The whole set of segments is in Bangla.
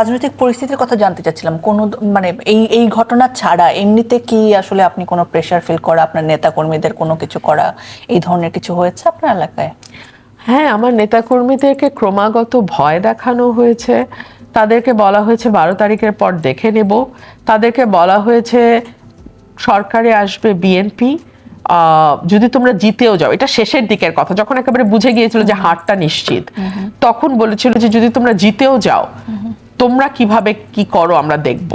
রাজনৈতিক পরিস্থিতির কথা জানতে চাচ্ছিলাম, কোন মানে এই ঘটনা ছাড়া এমনিতে কি আসলে আপনি কোনো প্রেশার ফিল করা, আপনার নেতা কর্মীদের কোনো কিছু করা, এই ধরনের কিছু হয়েছে আপনার এলাকায়? হ্যাঁ, আমার নেতাকর্মীদেরকে ক্রমাগত ভয় দেখানো হয়েছে। তাদেরকে বলা হয়েছে 12 তারিখের পর দেখে নেব। তাদেরকে বলা হয়েছে সরকারে আসবে বিএনপি, যদি তোমরা জিতেও যাও। এটা শেষের দিকের কথা, যখন একেবারে বুঝে গিয়েছিল যে হারটা নিশ্চিত, তখন বলেছিল যে যদি তোমরা জিতেও যাও তোমরা কিভাবে কি করো আমরা দেখব।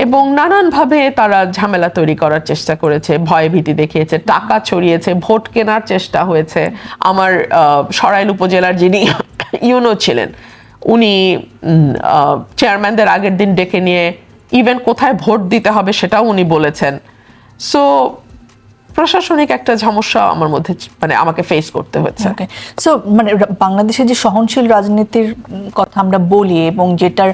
এবং নানানভাবে তারা ঝামেলা তৈরি করার চেষ্টা করেছে, ভয় ভীতি দেখিয়েছে, টাকা ছড়িয়েছে, ভোট কেনার চেষ্টা হয়েছে। আমার সরাইল উপজেলার যিনি ইউনো ছিলেন, উনি চেয়ারম্যানদের আগের দিন ডেকে নিয়ে ইভেন কোথায় ভোট দিতে হবে সেটাও উনি বলেছেন। সো প্রশাসনিক একটা সমস্যা আমার মধ্যে, মানে আমাকে ফেস করতে হচ্ছে। সো মানে বাংলাদেশে যে সহনশীল রাজনীতির কথা আমরা বলি এবং যেটার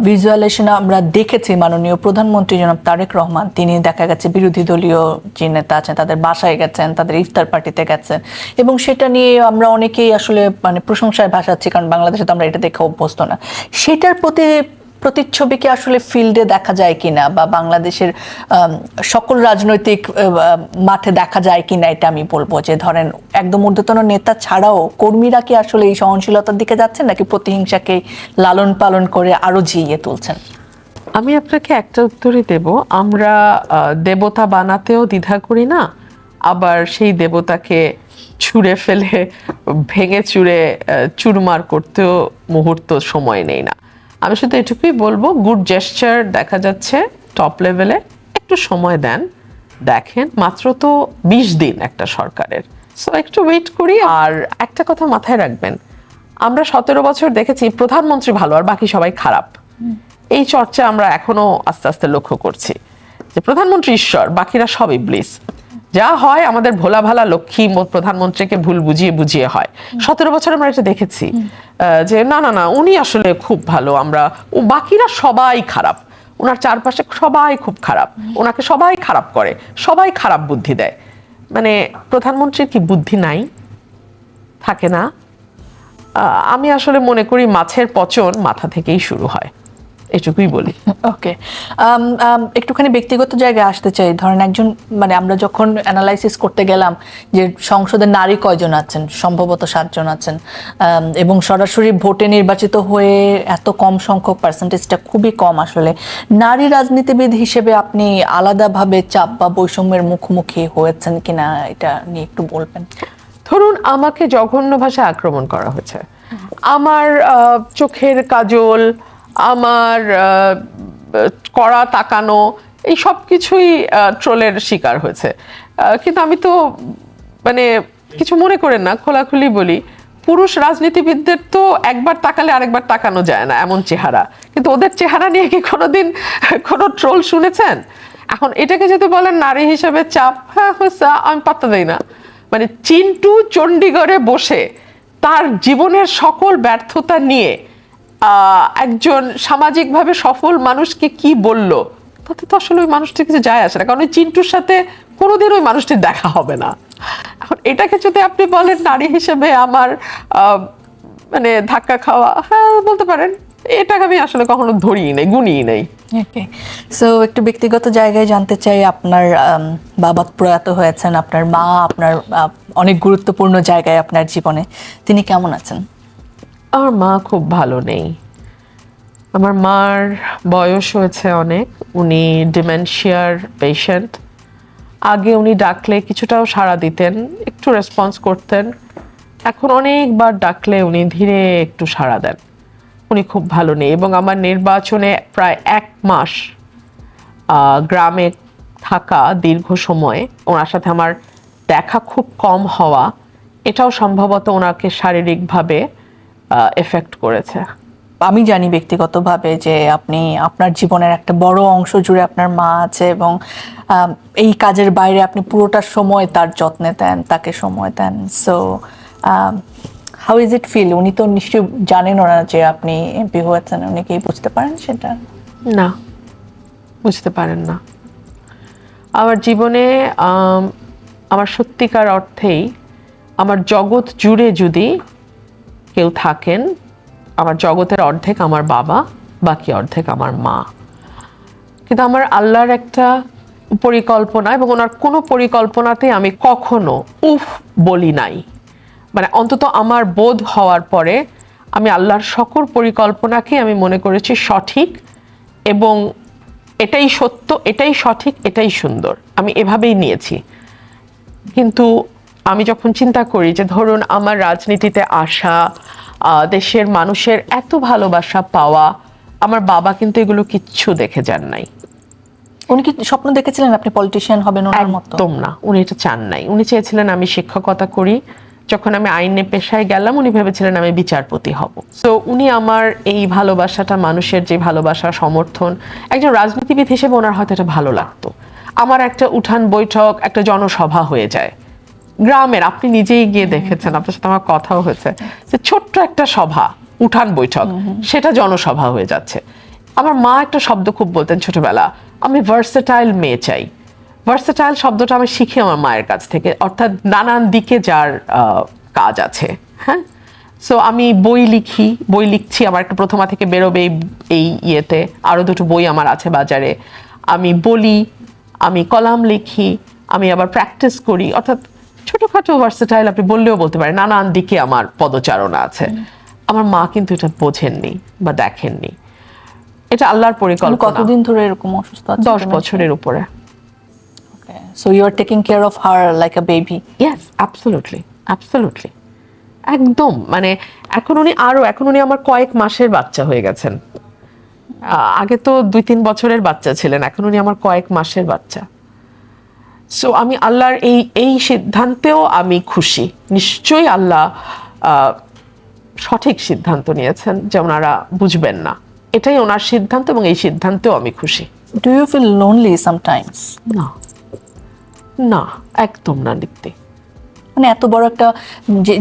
ভিজুয়ালাইজেশন আমরা দেখেছি, মাননীয় প্রধানমন্ত্রী জনাব তারেক রহমান, তিনি দেখা গেছে বিরোধী দলীয় যে নেতা আছেন তাদের বাসায় গেছেন, তাদের ইফতার পার্টিতে গেছেন, এবং সেটা নিয়ে আমরা অনেকেই আসলে মানে প্রশংসায় ভাসাচ্ছি, কারণ বাংলাদেশে তো আমরা এটা দেখে অভ্যস্ত না। সেটার প্রতিচ্ছবি কি আসলে ফিল্ডে দেখা যায় কিনা, বা বাংলাদেশের সকল রাজনৈতিক মাঠে দেখা যায় কিনা, এটা আমি বলবো যে ধরেন একদম ঊর্ধ্বতন নেতা ছাড়াও কর্মীরা কি আসলে এই সহনশীলতার দিকে যাচ্ছেন, নাকি প্রতিহিংসাকে লালন পালন করে আরো জিইয়ে তুলছেন? আমি আপনাকে একটা উত্তরই দেব। আমরা দেবতা বানাতেও দ্বিধা করি না, আবার সেই দেবতাকে ছুঁড়ে ফেলে ভেঙে চুরে চুরমার করতেও মুহূর্ত সময় নেই না। আমি শুধু এটুকুই বলবো, গুড জেস্টার দেখা যাচ্ছে টপ লেভেলে, একটু সময় দেন, দেখেন মাত্র তো 20 দিন একটা সরকারের, সো একটু ওয়েট করি। আর একটা কথা মাথায় রাখবেন, আমরা 17 বছর দেখেছি প্রধানমন্ত্রী ভালো আর বাকি সবাই খারাপ। এই চর্চা আমরা এখনো আস্তে আস্তে লক্ষ্য করছি যে প্রধানমন্ত্রী ঈশ্বর, বাকিরা সব ইবলিস। যা হয় আমাদের ভোলা ভালা লক্ষ্মী প্রধানমন্ত্রীকে ভুল বুঝিয়ে বুঝিয়ে হয়। 17 বছর আমরা এটা দেখেছি যে না না না উনি আসলে খুব ভালো, আমরা ও বাকিরা সবাই খারাপ, ওনার চারপাশে সবাই খুব খারাপ, ওনাকে সবাই খারাপ করে, সবাই খারাপ বুদ্ধি দেয়। মানে প্রধানমন্ত্রীর কি বুদ্ধি নাই? থাকে না? আমি আসলে মনে করি মাছের পচন মাথা থেকেই শুরু হয়, এটুকুই বলি। ওকে, একটুখানি ব্যক্তিগত জায়গায় আসতে চাই। ধরেন একজন, মানে আমরা যখন অ্যানালাইসিস করতে গেলাম যে সংসদে নারী কয়জন আছেন, সম্ভবত 7 জন আছেন, এবং সরাসরি ভোটে নির্বাচিত হয়ে এত কম সংখ্যক, পার্সেন্টেজটা খুবই কম আসলে। নারী রাজনীতিবিদ হিসেবে আপনি আলাদাভাবে চাপ বা বৈষম্যের মুখোমুখি হয়েছেন কিনা, এটা নিয়ে একটু বলবেন। ধরুন আমাকে জঘন্য ভাষায় আক্রমণ করা হয়েছে, আমার চোখের কাজল, আমার কড়া তাকানো, এই সব কিছুই ট্রোলের শিকার হয়েছে। কিন্তু আমি তো মানে কিছু মনে করেন না, খোলাখুলি বলি, পুরুষ রাজনীতিবিদদের তো একবার তাকালে আরেকবার তাকানো যায় না এমন চেহারা, কিন্তু ওদের চেহারা নিয়ে কি কোনোদিন কোনো ট্রোল শুনেছেন? এখন এটাকে যদি বলেন নারী হিসেবে চাপ, হ্যাঁ হচ্ছে, আমি পাত্তা দেই না। মানে চিন্টু চণ্ডীগড়ে বসে তার জীবনের সকল ব্যর্থতা নিয়ে একজন সামাজিকভাবে সফল মানুষকে কি বলল, তাতে তো আসলে ওই মানুষটির কিছু যায় আসে না, কারণ ওই চিন্টুর সাথে কোনোদিন ওই মানুষটির দেখা হবে না। এখন এটাকে যদি আপনি বলেন নারী হিসেবে আমার মানে ধাক্কা খাওয়া, হ্যাঁ বলতে পারেন। এটাকে আমি আসলে কখনো ধরিই নেই, গুনিই নেই। ওকে, সো একটু ব্যক্তিগত জায়গায় জানতে চাই, আপনার বাবা প্রয়াত হয়েছেন, আপনার মা আপনার অনেক গুরুত্বপূর্ণ জায়গায় আপনার জীবনে, তিনি কেমন আছেন? আমার মা খুব ভালো নেই। আমার মার বয়স হয়েছে অনেক, উনি ডিমেনশিয়ার পেশেন্ট। আগে উনি ডাকলে কিছুটাও সাড়া দিতেন, একটু রেসপন্স করতেন, এখন অনেকবার ডাকলে উনি ধীরে একটু সাড়া দেন। উনি খুব ভালো নেই, এবং আমার নির্বাচনে প্রায় 1 মাস গ্রামে থাকা, দীর্ঘ সময় ওনার সাথে আমার দেখা খুব কম হওয়া, এটাও সম্ভবত ওনাকে শারীরিকভাবে এফেক্ট করেছে। আমি জানি ব্যক্তিগতভাবে যে আপনি আপনার জীবনের একটা বড় অংশ জুড়ে আপনার মা আছে, এবং এই কাজের বাইরে আপনি পুরোটা সময় তার যত্নে দেন, তাকে সময় দেন। So how is it feel? উনি তো নিশ্চয়ই জানেন না যে আপনি এমপি হয়েছেন, উনি কি বুঝতে পারেন সেটা? না, বুঝতে পারেন না। আমার জীবনে আমার সত্যিকার অর্থেই আমার জগৎ জুড়ে যদি কেউ থাকেন, আমার জগতের অর্ধেক আমার বাবা, বাকি অর্ধেক আমার মা। কিন্তু আমার আল্লাহর একটা পরিকল্পনা, এবং ওনার কোনো পরিকল্পনাতে আমি কখনো উফ বলি নাই। মানে অন্তত আমার বোধ হওয়ার পরে আমি আল্লাহর সকল পরিকল্পনাকে আমি মনে করেছি সঠিক, এবং এটাই সত্য, এটাই সঠিক, এটাই সুন্দর, আমি এভাবেই নিয়েছি। কিন্তু আমি যখন চিন্তা করি যে ধরুন আমার রাজনীতিতে আসা, দেশের মানুষের এত ভালোবাসা পাওয়া, আমার বাবা কিন্তু এগুলো কিচ্ছু দেখে যান নাই। উনি কি স্বপ্ন দেখেছিলেন আপনি পলিটিশিয়ান হবেন ওনার মতো? একদম না, উনি এটা চান নাই। উনি চেয়েছিলেন আমি শিক্ষকতা করি। যখন আমি আইনে পেশায় গেলাম উনি ভেবেছিলেন আমি বিচারপতি হব। তো উনি আমার এই ভালোবাসাটা, মানুষের যে ভালোবাসা, সমর্থন, একজন রাজনীতিবিদ হিসেবে ওনার হয়তো এটা ভালো লাগতো। আমার একটা উঠান বৈঠক, একটা জনসভা হয়ে যায় গ্রামের, আপনি নিজেই গিয়ে দেখেছেন, আপনার সাথে আমার কথাও হয়েছে, যে ছোট্ট একটা সভা, উঠান বৈঠক, সেটা জনসভা হয়ে যাচ্ছে। আমার মা একটা শব্দ খুব বলতেন ছোটবেলা, আমি ভার্সেটাইল মেয়ে চাই। ভার্সেটাইল শব্দটা আমি শিখি আমার মায়ের কাছ থেকে, অর্থাৎ নানান দিকে যার কাজ আছে। হ্যাঁ, সো আমি বই লিখছি, আমার একটা প্রথমা থেকে বেরোবে এই ইয়েতে, আরো দুটো বই আমার আছে বাজারে। আমি বলি, আমি কলাম লিখি, আমি আবার প্র্যাকটিস করি, অর্থাৎ ছোটখাটো ভার্সেটাইল আপনি বললেও বলতে পারেন, নানান দিকে আমার পদচারণা আছে। আমার মা কিন্তু এটা বোঝেননি বা দেখেননি। এটা আল্লাহর পরিকল্পনা। কতদিন ধরে এরকম অসুস্থ আছেন? 10 বছরের উপরে। So you are taking care of her like a baby? Yes, absolutely, absolutely. একদম, মানে এখন উনি আমার কয়েক মাসের বাচ্চা হয়ে গেছেন। আগে তো 2-3 বছরের বাচ্চা ছিলেন, এখন উনি আমার কয়েক মাসের বাচ্চা। সো আমি আল্লাহর এই সিদ্ধান্তেও আমি খুশি। নিশ্চয়ই আল্লাহ সঠিক সিদ্ধান্ত নিয়েছেন, যে ওনারা বুঝবেন না, এটাই ওনার সিদ্ধান্ত, এবং এই সিদ্ধান্তেও আমি খুশি। Do you feel lonely sometimes? না না, একদম না দীপ্তি। মানে এত বড় একটা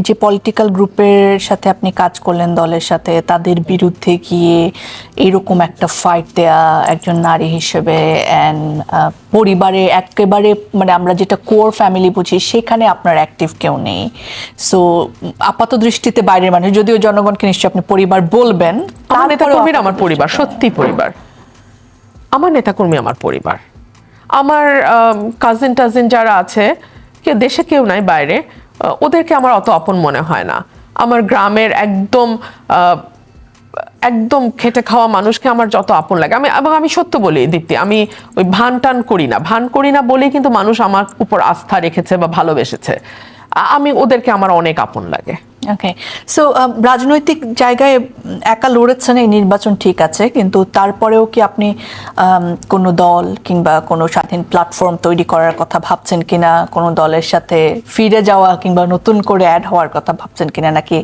যে পলিটিক্যাল গ্রুপের সাথে আপনি কাজ করলেন, দলের সাথে, তাদের বিরুদ্ধে গিয়ে এরকম একটা ফাইট দেয়া একজন নারী হিসেবে, অ্যান্ড পরিবারে একেবারে, মানে আমরা যেটা কোর ফ্যামিলি বুঝি, সেখানে আপনার অ্যাক্টিভ কেউ নেই। সো আপাত দৃষ্টিতে বাইরের মানুষ, যদিও জনগণকে নিশ্চয়ই আপনি পরিবার বলবেন, আমার নেতাকর্মীরা আমার পরিবার, সত্যি পরিবার। আমার নেতাকর্মী আমার পরিবার। আমার কাজিন টাজিন যারা আছে, দেশে কেউ নাই, বাইরে, ওদেরকে আমার অত আপন মনে হয় না। আমার গ্রামের একদম খেটে খাওয়া মানুষকে আমার যত আপন লাগে, আমি সত্য বলি দীপ্তি, আমি ওই ভান করি না বলেই কিন্তু মানুষ আমার উপর আস্থা রেখেছে বা ভালোবেসেছে। আমি ওদেরকে আমার অনেক আপন লাগে। ওকে, সো রাজনৈতিক জায়গায় একা লড়েছেন, এই নির্বাচন ঠিক আছে, কিন্তু তারপরেও কি আপনি কোনো দল কিংবা কোনো স্বাধীন প্ল্যাটফর্ম তৈরি করার কথা ভাবছেন কিনা, কোনো দলের সাথে ফিরে যাওয়া কিংবা নতুন করে অ্যাড হওয়ার কথা ভাবছেন কিনা, নাকি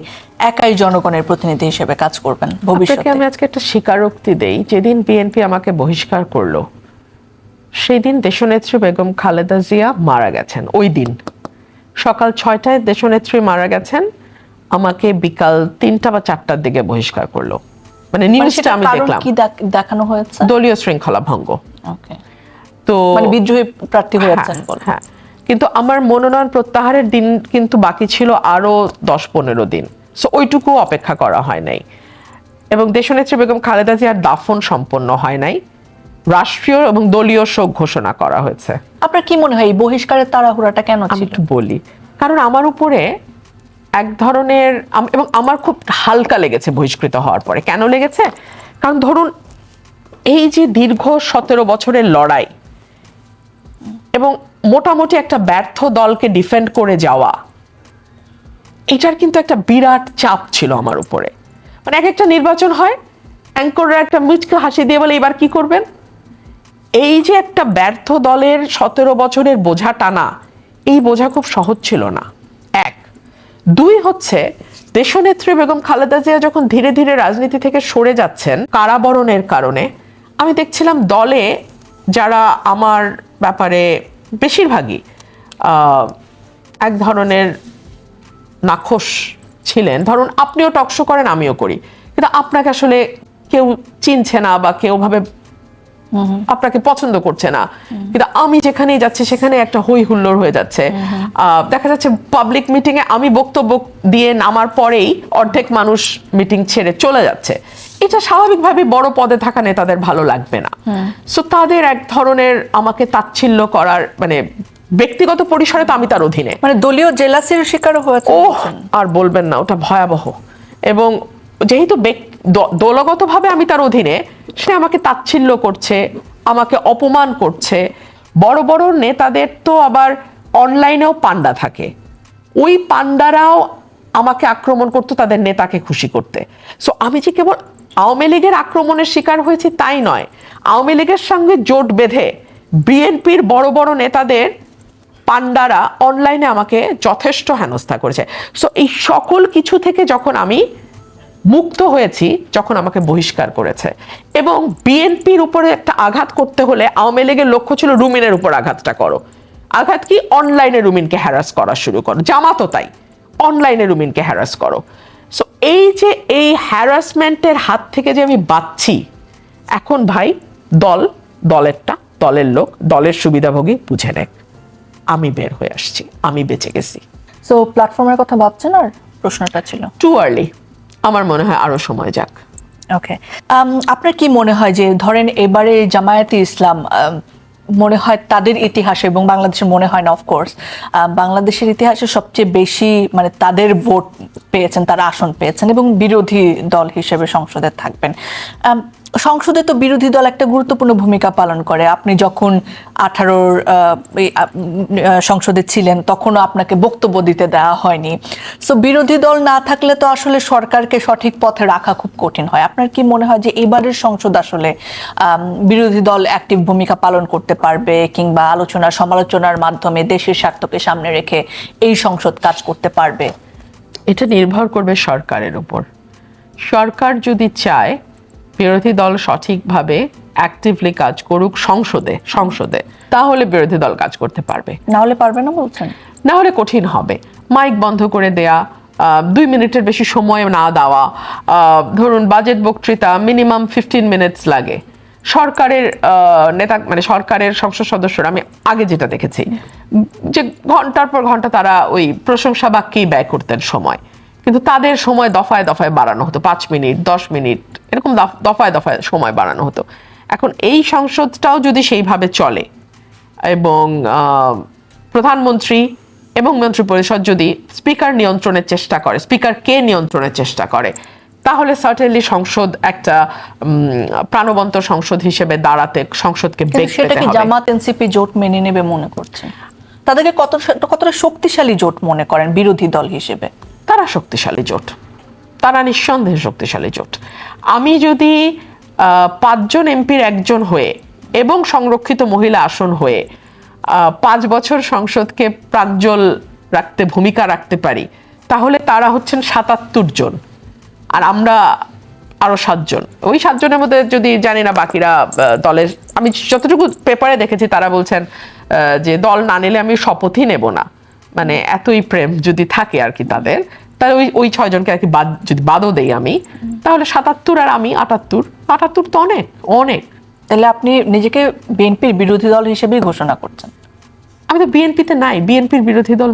একাই জনগণের প্রতিনিধি হিসেবে কাজ করবেন ভবিষ্যতে? আমি আজকে একটা স্বীকারোক্তি দেই। যেদিন বিএনপি আমাকে বহিষ্কার করলো, সেই দিন দেশনেত্রী বেগম খালেদা জিয়া মারা গেছেন। ওই দিন সকাল 6টায় দেশনেত্রী মারা গেছেন, আমাকে বিকাল 3টা বা 4টার দিকে বহিষ্কার করলো। মানে নিউজটা আমি দেখলাম। কি দেখানো হয়েছে? দলীয় শৃঙ্খলা ভঙ্গ। ওকে, তো মানে বিদ্রোহী প্রার্থী হয়েছেন বল। হ্যাঁ, কিন্তু আমার মনোনয়ন প্রত্যাহারের দিন কিন্তু বাকি ছিল আরো 10-15 দিন। সো ওইটুকু অপেক্ষা করা হয় নাই, এবং দেশনেত্রী বেগম খালেদা জিয়ার দাফন সম্পন্ন হয় নাই। রাষ্ট্রীয় এবং দলীয় শোক ঘোষণা করা হয়েছে। আপনার কি মনে হয় এই বহিষ্কারের তাড়াহুড়াটা কেন আমি ছিল? একটু বলি, কারণ আমার উপরে এক ধরনের, এবং আমার খুব হালকা লেগেছে বহিষ্কৃত হওয়ার পরে। কেন লেগেছে? কারণ ধরুন এই যে দীর্ঘ 17 বছরের লড়াই, এবং মোটামুটি একটা ব্যর্থ দলকে ডিফেন্ড করে যাওয়া, এটার কিন্তু একটা বিরাট চাপ ছিল আমার উপরে। মানে একটা নির্বাচন হয়, অ্যাঙ্কররা একটা মুচকে হাসি দিয়ে বলে এবার কি করবেন। এই যে একটা ব্যর্থ দলের 17 বছরের বোঝা টানা, এই বোঝা খুব সহজ ছিল না। 1, 2 হচ্ছে দেশনেত্রী বেগম খালেদা জিয়া যখন ধীরে ধীরে রাজনীতি থেকে সরে যাচ্ছেন কারাবরণের কারণে, আমি দেখছিলাম দলে যারা আমার ব্যাপারে বেশিরভাগই এক ধরনের নাখোশ ছিলেন। ধরুন আপনিও টকশো করেন, আমিও করি, কিন্তু আপনাকে আসলে কেউ চিনছে না বা কেউ ভাবে আপনাকে পছন্দ করছে না, কিন্তু আমি যেখানেই যাচ্ছি সেখানে একটা হই হুল্লোড় হয়ে যাচ্ছে। দেখা যাচ্ছে পাবলিক মিটিং এ আমি বক্তব্য দিয়ে নামার পরেই অর্ধেক মানুষ মিটিং ছেড়ে চলে যাচ্ছে। এটা স্বাভাবিকভাবে বড় পদে থাকা নেতাদের ভালো লাগবে না। সো তাদের এক ধরনের আমাকে তাচ্ছিল্য করার, মানে ব্যক্তিগত পরিসরে তো আমি তার অধীনে, মানে দলীয় জেলাসির শিকারও হয়েছে। আর বলবেন না, ওটা ভয়াবহ। এবং যেহেতু দলগতভাবে আমি তার অধীনে, সে আমাকে তাচ্ছিল্য করছে, আমাকে অপমান করছে। বড় বড় নেতাদের তো আবার অনলাইনেও পান্ডা থাকে, ওই পান্ডারাও আমাকে আক্রমণ করতো তাদের নেতাকে খুশি করতে। সো আমি যে কেবল আওয়ামী লীগের আক্রমণের শিকার হয়েছি তাই নয়, আওয়ামী লীগের সঙ্গে জোট বেঁধে বিএনপির বড় বড় নেতাদের পান্ডারা অনলাইনে আমাকে যথেষ্ট হেনস্থা করেছে। সো এই সকল কিছু থেকে যখন আমি মুক্ত হয়েছি, যখন আমাকে বহিষ্কার করেছে, এবং বিএনপির উপরে একটা আঘাত করতে হলে আওয়ামী লীগের লক্ষ্য ছিল রুমিনের উপর আঘাতটা করো। আঘাত কি? অনলাইনে রুমিনকে হ্যারাস করা শুরু করো। জামাতও তাই, অনলাইনে রুমিনকে হ্যারাস করো। সো এই যে এই হ্যারাসমেন্টের হাত থেকে যে আমি বাঁচছি, এখন ভাই দলেরটা, দলের লোক, দলের সুবিধাভোগী বুঝে নেক, আমি বের হয়ে আসছি, আমি বেঁচে গেছি। সো প্ল্যাটফর্মের কথা ভাবছেন? আর প্রশ্নটা ছিল টু আর্লি, আমার মনে হয় আরো সময় যাক। ওকে, আপনার কি মনে হয় যে ধরেন এবারে জামায়াতে ইসলাম মনে হয় তাদের ইতিহাসে, এবং বাংলাদেশের মনে হয় না অফকোর্স, বাংলাদেশের ইতিহাসে সবচেয়ে বেশি মানে তাদের ভোট পেয়েছেন, তারা আসন পেয়েছেন এবং বিরোধী দল হিসেবে সংসদে থাকবেন। সংসদে তো বিরোধী দল একটা গুরুত্বপূর্ণ ভূমিকা পালন করে। আপনি যখন 18 সংসদে ছিলেন তখনও আপনাকে বক্তব্য দিতে দেওয়া হয়নি। সো বিরোধী দল না থাকলে তো আসলে সরকারকে সঠিক পথে রাখা খুব কঠিন হয়। আপনার কি মনে হয় যে এবারের সংসদ আসলে বিরোধী দল অ্যাক্টিভ ভূমিকা পালন করতে পারবে, কিংবা আলোচনা সমালোচনার মাধ্যমে দেশের স্বার্থকে সামনে রেখে এই সংসদ কাজ করতে পারবে? এটা নির্ভর করবে সরকারের উপর। সরকার যদি চায় বিরোধী দল সঠিকভাবে অ্যাক্টিভলি কাজ করুক সংসদে, তাহলে বিরোধী দল কাজ করতে পারবে। না হলে পারবে না বলছেন? না হলে কঠিন হবে। মাইক বন্ধ করে দেয়া, 2 মিনিটের বেশি সময় না দেওয়া, ধরুন বাজেট বক্তৃতা মিনিমাম 15 মিনিটস লাগে। সরকারের নেতা, মানে সরকারের সংসদ সদস্যরা আমি আগে যেটা দেখেছি যে ঘন্টার পর ঘন্টা তারা ওই প্রশংসা বাক্যেই ব্যয় করতেন সময়, কিন্তু তাদের সময় দফায় দফায় বাড়ানো হতো, 5 মিনিট 10 মিনিট এরকম দফায় দফায় সময় বাড়ানো হতো। এখন এই সংসদটাও যদি সেইভাবে চলে এবং প্রধানমন্ত্রী এবং মন্ত্রিপরিষদ যদি স্পিকারকে নিয়ন্ত্রণের চেষ্টা করে, তাহলে সার্টেনলি সংসদ একটা প্রাণবন্ত সংসদ হিসেবে দাঁড়াতে সংসদকে বেগ পেতে হবে। সেটা কি জামাত এনসিপি জোট মেনে নেবে মনে করছেন? তাদেরকে কতটা শক্তিশালী জোট মনে করেন বিরোধী দল হিসেবে? তারা শক্তিশালী জোট, তারা নিঃসন্দেহে শক্তিশালী জোট। আমি যদি 5 জন এমপির একজন হয়ে এবং সংরক্ষিত মহিলা আসন হয়ে 5 বছর সংসদকে প্রাজ্জ্বল ভূমিকা রাখতে পারি, তাহলে তারা হচ্ছেন 77 জন আর আমরা আরো 7 জন। ওই 7 জনের মধ্যে যদি জানি না বাকিরা দলের, আমি যতটুকু পেপারে দেখেছি তারা বলছেন যে দল না নিলে আমি শপথই নেব না, মানে এতই প্রেম যদি থাকে আর কি তাদের, তাহলে ওই 6 জনকে আর কি যদি বাদও দেই আমি, তাহলে 77 আর আমি 78 তো অনেক অনেক। তাহলে আপনি নিজেকে বিএনপির বিরোধী দল হিসেবেই ঘোষণা করছেন? আমি তো বিএনপিতে নাই। বিএনপির বিরোধী দল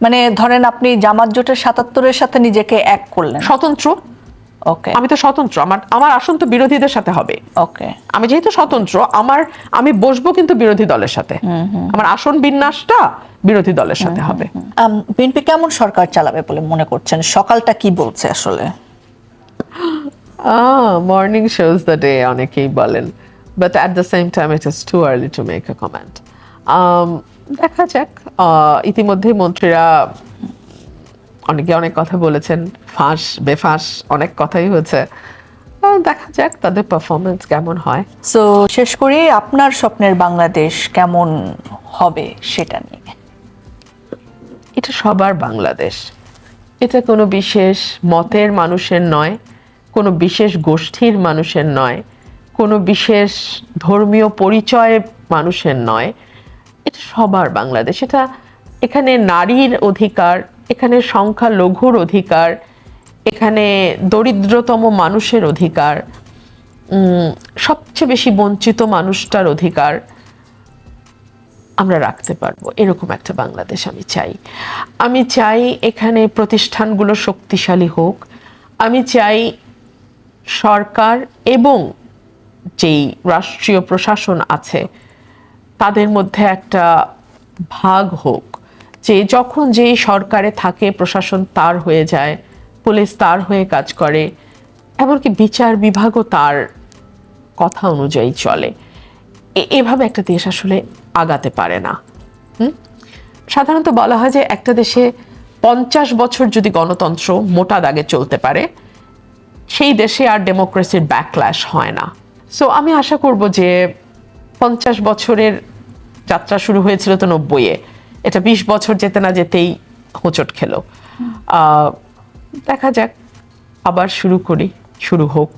মানে ধরেন আপনি জামাত জোটের 77-এর সাথে নিজেকে এক করলেন, স্বতন্ত্র। ওকে, আমি তো স্বতন্ত্র, আমার আসন তো বিরোধীদের সাথে হবে। ওকে, আমি যেহেতু স্বতন্ত্র, আমি বসবো কিন্তু বিরোধী দলের সাথে, আমার আসন বিন্যাসটা বিরোধী দলের সাথে হবে। বিএনপি কেমন সরকার চালাবে বলে মনে করছেন? সকালটা কি বলছে আসলে? মর্নিং শোজ দ্য ডে অনেকেই বলেন, but at the same time it is too early to make a comment. দেখা যাক। ইতিমধ্যে মন্ত্রীরা অনেকে অনেক কথা বলেছেন, ফাঁস বেফাঁস অনেক কথাই হয়েছে। দেখা যাক তাদের পারফরমেন্স কেমন হয়। সো শেষ করি, আপনার স্বপ্নের বাংলাদেশ কেমন হবে সেটা নিয়ে। এটা সবার বাংলাদেশ, এটা কোনো বিশেষ মতের মানুষের নয়, কোনো বিশেষ গোষ্ঠীর মানুষের নয়, কোনো বিশেষ ধর্মীয় পরিচয়ের মানুষের নয়, এটা সবার বাংলাদেশ। এখানে নারীর অধিকার, এখানে সংখ্যালঘুর অধিকার, এখানে দরিদ্রতম মানুষের অধিকার, সবচেয়ে বেশি বঞ্চিত মানুষটার অধিকার আমরা রাখতে পারবো, এরকম একটা বাংলাদেশ আমি চাই এখানে প্রতিষ্ঠানগুলো শক্তিশালী হোক, আমি চাই সরকার এবং যেই রাষ্ট্রীয় প্রশাসন আছে তাদের মধ্যে একটা ভাগ হোক, যে যখন যেই সরকারে থাকে প্রশাসন তার হয়ে যায়, পুলিশ তার হয়ে কাজ করে, এমনকি বিচার বিভাগও তার কথা অনুযায়ী চলে। এভাবে একটা দেশ আসলে আগাতে পারে না। সাধারণত বলা হয় যে একটা দেশে 50 বছর যদি গণতন্ত্র মোটা দাগে চলতে পারে, সেই দেশে আর ডেমোক্রেসির ব্যাকল্যাশ হয় না। সো আমি আশা করব যে 50 বছরের যাত্রা শুরু হয়েছিল তো 90-এ, এটা 20 বছর যেতে না যেতেই হোঁচট খেলো। দেখা যাক, আবার শুরু হোক।